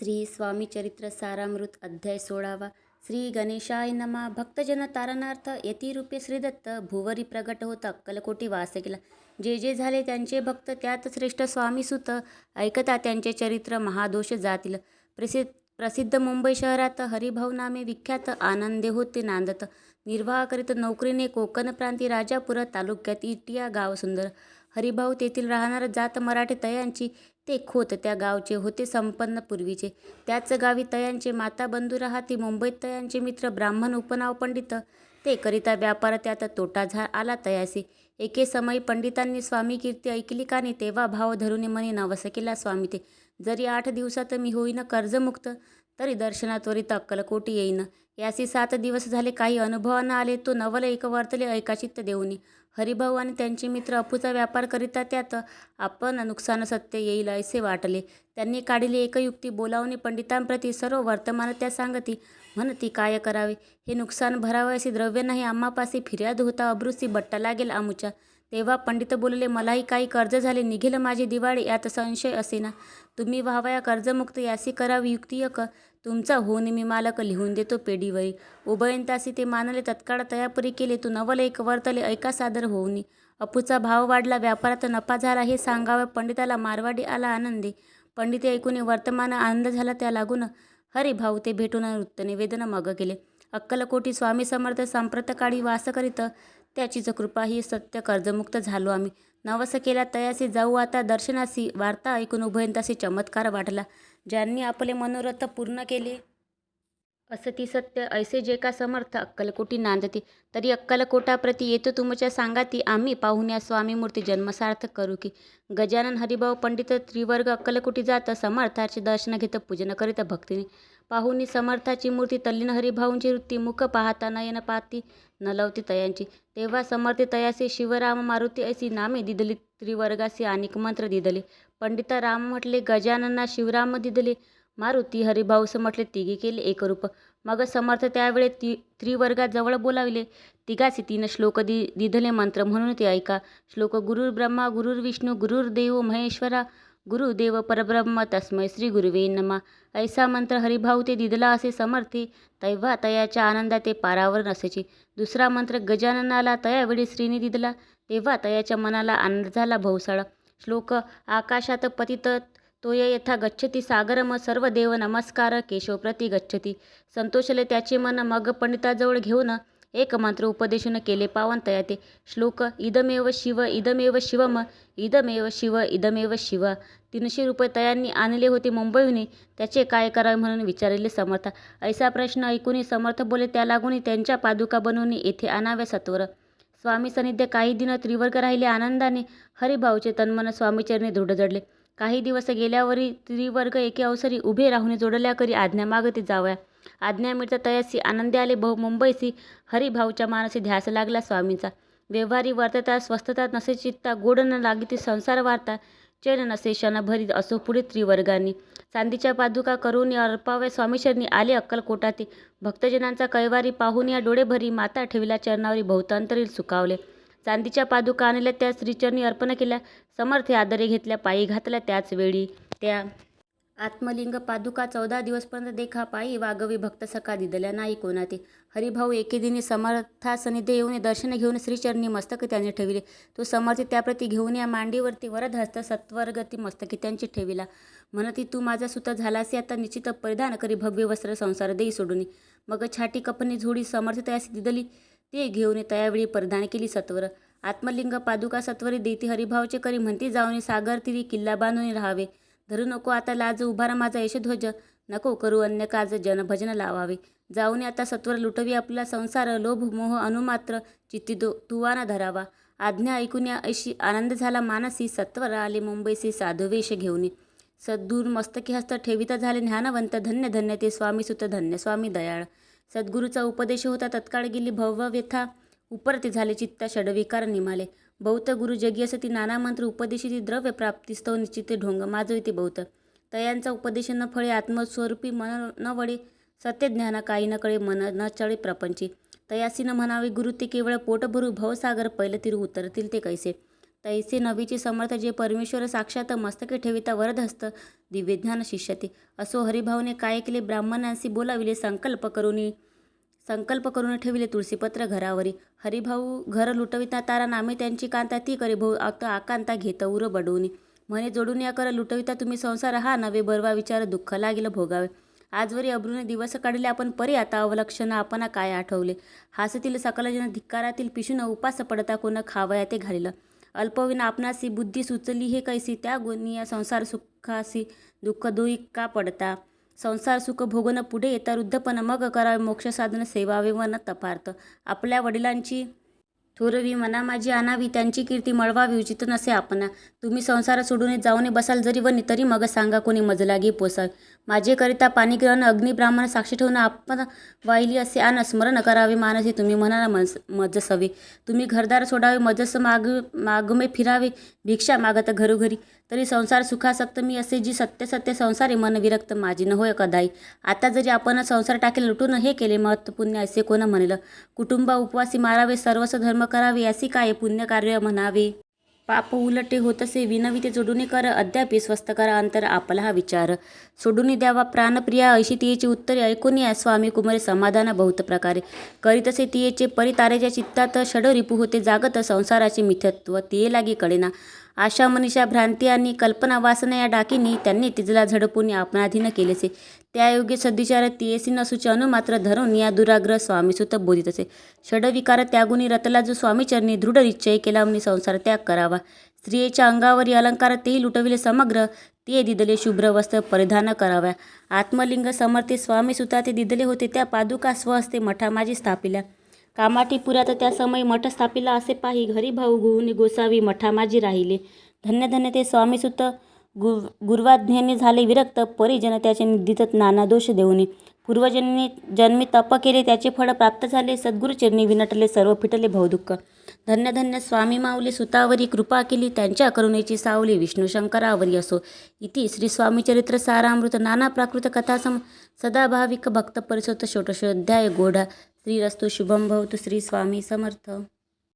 श्री स्वामी चरित्र सारामृत अध्याय 16वा. श्री गणेशाय नमा. भक्तजन तारणार्थ यतिरूपे श्रीदत्त भुवरी प्रगट होत अक्कलकोटी वास केला. जे जे झाले त्यांचे भक्त त्यात श्रेष्ठ स्वामी सुत ऐकता त्यांचे चरित्र महादोष जातील. प्रसिद्ध मुंबई शहरात हरिभाऊ नामे विख्यात आनंदे होते नांदत. निर्वाह करीत नोकरीने कोकण प्रांती राजापूर तालुक्यात इटिया गाव सुंदर. हरिभाऊ तेथील राहणार जात मराठे तयांची. ते खोत त्या गावचे होते संपन्न पूर्वीचे. त्याच गावी तयांचे माता बंधू राहती. मुंबईत तयांचे मित्र ब्राह्मण उपनाव पंडित. ते करिता व्यापार त्यात तोटा आला तयासी. एके समयी पंडितांनी स्वामी कीर्ती ऐकली कानी. तेव्हा भाव धरून मनी नवस केला स्वामी ते. जरी 8 दिवसात मी होईन कर्जमुक्त, तरी दर्शना त्वरित अक्कलकोटी येईन. यासी 7 दिवस झाले काही अनुभव न आले. तो नवल एक वर्तले ऐका चित्त देऊनी. हरिभाऊ आणि त्यांचे मित्र अफूचा व्यापार करिता त्यात आपण नुकसान सत्य येईल ऐसे वाटले. त्यांनी काढिले एक युक्ती. बोलावणे पंडितांप्रती सर्व वर्तमान त्या सांगती. म्हणती काय करावे हे नुकसान भरावयासी द्रव्य नाही आम्हापासी. फिर्याद होता अब्रूसी बट्टा लागेल आमुच्या. तेव्हा पंडित बोलले मलाही काही कर्ज झाले. निघेल माझी दिवाळी यात संशय असेना. तुम्ही व्हावया कर्जमुक्त यासी करावी युक्ती एक. तुमचा होऊन मी मालक लिहून देतो पेढीवरी. उभयंतासी ते मानले तत्काळ तयापरी केले. तू नवल एक वर्तले ऐका सादर होऊनी. अफूचा भाव वाढला व्यापारात नफा झाला हे सांगावे पंडिताला. मारवाडी आला आनंदी. पंडिते ऐकून वर्तमान आनंद झाला त्या लागून. हरिभाऊ ते भेटून वृत्त निवेदन मग केले. अक्कलकोटी स्वामी समर्थ सांप्रतकाळी वास करीत. त्याचीच कृपा ही सत्य कर्जमुक्त झालो आम्ही. नवस केला तयासी जाऊ आता दर्शनासी. वार्ता ऐकून उभयंतासी चमत्कार वाटला. ज्यांनी आपले मनोरथ पूर्ण केले असती सत्य ऐसे जे का समर्थ अक्कलकोटी नांदती. तरी अक्कलकोटाप्रती येतो तुमच्या सांगाती. आम्ही पाहुण्या स्वामी मूर्ती जन्मसार्थ करू की. गजानन हरिभाऊ पंडित त्रिवर्ग अक्कलकोटी जात. समर्थाचे दर्शन घेत पूजन करीत भक्तीने. पाहुणी समर्थाची मूर्ती तल्लीन हरिभाऊंची वृत्ती. मुख पाहता नयन पाती न लवती तयांची. तेव्हा समर्थे तयासे शिवराम मारुती ऐसी नामे दिदली. त्रिवर्गासी अनेक मंत्र दिदले. पंडिता राम म्हटले गजानना शिवराम दिदले. मारुती हरिभाऊस म्हटले तिघे केले एकरूप. मग समर्थ त्यावेळे त्रिवर्गात जवळ बोलाविले. तिघासी 3 श्लोक दिधले मंत्र म्हणून ते ऐका. श्लोक गुरुर ब्रह्मा गुरुर विष्णू गुरुर्देव महेश्वरा गुरुदेव परब्रह्म तस्मै श्री गुरुवे नमा. ऐसा मंत्र हरिभाऊ ते दिदला असे समर्थे. तेव्हा तयाच्या आनंदा ते पारावर नसेची. दुसरा मंत्र गजाननाला तयावेळी श्रीनी दिदला. तेव्हा तयाच्या मनाला आनंद झाला भोवसाळ. श्लोक आकाशात पतित तोय यथा गच्छती सागरम सर्व देव नमस्कार केशव प्रति गच्छती. संतोषले त्याचे मन. मग पंडिताजवळ घेऊन एक मंत्र उपदेशून केले पावन तया ते. श्लोक इदमेव शिव इदमेव शिवम इदमेव शिव इदमेव शिव. 300 रुपये तयांनी आणले होते मुंबईहून. त्याचे काय करावे म्हणून विचारले समर्थ. ऐसा प्रश्न ऐकून समर्थ बोले त्या लागून त्यांच्या पादुका बनवून येथे आणाव्या सत्वर. स्वामी सानिध्य काही दिन त्रिवर्ग राहिले आनंदाने. हरिभाऊचे तन्मन स्वामीचरणी दृढ जडले. काही दिवस गेल्यावरी त्रिवर्ग एके अवसरी उभे राहून जोडल्या करी आज्ञा मागती जावया. आज्ञा मिळता तयासी आनंदे आले मुंबईसी. हरिभाऊच्या मानसी ध्यास लागला स्वामींचा. व्यवहारी वर्तता स्वस्थता नसे चित्ता. गोड न लागिती संसार वार्ता. चैन नसे क्षणभरी असो पुढे त्रिवर्गांनी. चांदीच्या पादुका करून अर्पाव्या स्वामीचरणी आले अक्कलकोटाते. भक्तजनांचा कैवारी पाहून या डोळे भरी. माता ठेविला चरणावरी बहुतांतरी सुखावले. चांदीच्या पादुका आणल्या त्या श्रीचरणी अर्पण केल्या. समर्थे आदरे घेतल्या पायी घातल्या त्याच वेळी. त्या आत्मलिंग पादुका 14 दिवसपर्यंत देखा पायी वागवी भक्त सका दिदल्या नाही कोणाते. हरिभाऊ एके दिनी समर्थासनिधे येऊन दर्शन घेऊन श्रीचरणी मस्तक त्यांनी ठेविले. तो समर्थ त्याप्रती घेऊन या मांडीवरती वरद हस्त सत्वरगती मस्तकी त्यांची ठेविला. म्हणती तू माझा सुत झालासी आता निश्चित परिधान करी भव्य वस्त्र संसार देई सोडून. मग छाटी कपनी झोडी समर्थ तयासी दिदली. ते घेऊन त्यावेळी परिधान केली सत्वर. आत्मलिंग पादुका सत्वरी देती हरिभाऊचे करी. म्हणती जाऊन सागर तिरी किल्ला बांधून राहावे. धरू नको आता लाज उभारा माझा यशध्वज. नको करू अन्य काज जन भजन लावावे. जाऊन आता सत्वर लुटवी आपला संसार. लोभ मोह अनुमात्र चित्ती तुवाना धरावा. आज्ञा ऐकून ऐशी आनंद झाला मानसी. सत्वर आले मुंबईसी साधुवेश घेऊन. सद्गुरू मस्तकी हस्त ठेविता झाले ज्ञानवंत. धन्य धन्य ते स्वामी सुत धन्य स्वामी दयाळ. सद्गुरूचा उपदेश होता तत्काळ गेली भव व्यथा. उपरती झाले चित्ता षडविकार निमाले. बहुत गुरु जगी असती नाना मंत्र उपदेशिती. द्रव्य प्राप्तीस्तव निश्चिते ढोंग माजविते बहुत. तयांचा उपदेश न फळे आत्मस्वरूपी मन न वळे. सत्यज्ञाना काही न कळे मन न चळे प्रपंची. तयासी न म्हणावे गुरु ते केवळ पोट भरू. भवसागर पैल तिरू उतरतील ते कैसे. तैसे नवीचे समर्थ जे परमेश्वर साक्षात मस्तके ठेविता वरदहस्त दिव्यज्ञान शिष्यते. असो हरिभाऊने काय केले, ब्राह्मणांशी बोलाविले, संकल्प करून ठेविले तुळशीपत्र घरावरी. हरिभाऊ घर लुटविता तारा नामे त्यांची कांता ती करे भाऊ आकांता घेत उर बडवून. म्हणे जोडून या कर लुटविता तुम्ही संसार हा नवे बरवा विचार दुःख लागेल भोगावे. आजवरी अब्रूने दिवस काढले आपण परी आता अवलक्षण आपणा काय आठवले. हासतील सकल जन धिक्कारातील पिशून उपास पडता कोण खावया ते घालिलं. अल्पविन आपणासी बुद्धी सुचली हे कैसी त्या गुणिया संसार सुखासी दुःख दोई का पडता. संसार सुख भोगन पुढे येता वृद्धपण मग करावे मोक्ष साधन सेवावे व न तपार्थ. आपल्या वडिलांची थोरवी मना माझी आणावी त्यांची कीर्ती मळवावी उचित नसे आपणा. तुम्ही संसार सोडून जाऊन बसाल जरी वनी तरी मग सांगा कोणी मजलागी पोसावे. माझे करिता पाणी ग्रहण अग्नी ब्राह्मण साक्षी ठेवून आपण वाहिली असे आन स्मरण करावे मानसे तुम्ही म्हणाला मजसवे. तुम्ही घरदार सोडावे मजस मागमे फिरावे भिक्षा मागत घरोघरी. तरी संसार सुखासक्त मी असे जी सत्य सत्य संसारी मन विरक्त माझी न होय कदाई. आता जरी आपण संसार टाकेल लुटून हे केले मत पुण्य असे कोण म्हणेल. कुटुंबा उपवासी मारावे सर्वस्व धर्म करावे असे काय पुण्य कार्य म्हणावे. पाप उलटे होतसे विनविते जोडून कर अद्यापि स्वस्थ करा अंतर आपला हा विचार. सोडून द्यावा प्राणप्रिया ऐशी तियेची उत्तरे ऐकून या स्वामी कुमारी समाधान बहुत प्रकारे. करीतसे तियेचे परितारेच्या चित्तात षड रिपू होते जागत संसाराचे मिथ्यत्व तिये लागी कळेना. आशा मनीषा भ्रांती आणि कल्पना वासना या डाकीनी त्यांनी तिजला झडपून आपणाधीन केलेसे. त्यायोगे सद्विचार तियेसी नसूचे अनुमात्र धरून या दुराग्रह स्वामीसुत बोधितसे. षडविकार त्यागुनी रतला जो स्वामीचरणी दृढ निश्चय केला म्हणे संसार त्याग करावा. स्त्रियेच्या अंगावरी अलंकार तेही लुटविले समग्र ते दिदले शुभ्र वस्त्र परिधान कराव्या. आत्मलिंग समर्थे स्वामीसुता ते दिदले होते त्या पादुका स्वहस्ते मठा माझी स्थापिल्या. कामाटीपुरात त्या समयी मठ स्थापिला असे पाही हरिभाऊ गुहुनी गोसावी मठा माझी राहिले. धन्य धन्य ते स्वामीसुत गुरुवाज्ञेने झाले विरक्त परिजन त्याचे निंदित नाना दोष देऊनी. जन्मी तप केले त्याचे फळ प्राप्त झाले सद्गुरुचरणी विनटले सर्व फिटले भवदुःख. धन्य धन्य स्वामी माऊली सुतावरी कृपा केली त्यांच्या करुणेची सावली विष्णू शंकरावरी असो. इति श्री स्वामीचरित्र सारामृत नाना प्राकृत कथासम सदाभाविक भक्त परिसोत षोडशोध्याय गोढा. श्रीरस्तु शुभम भवतु. श्री स्वामी समर्थ.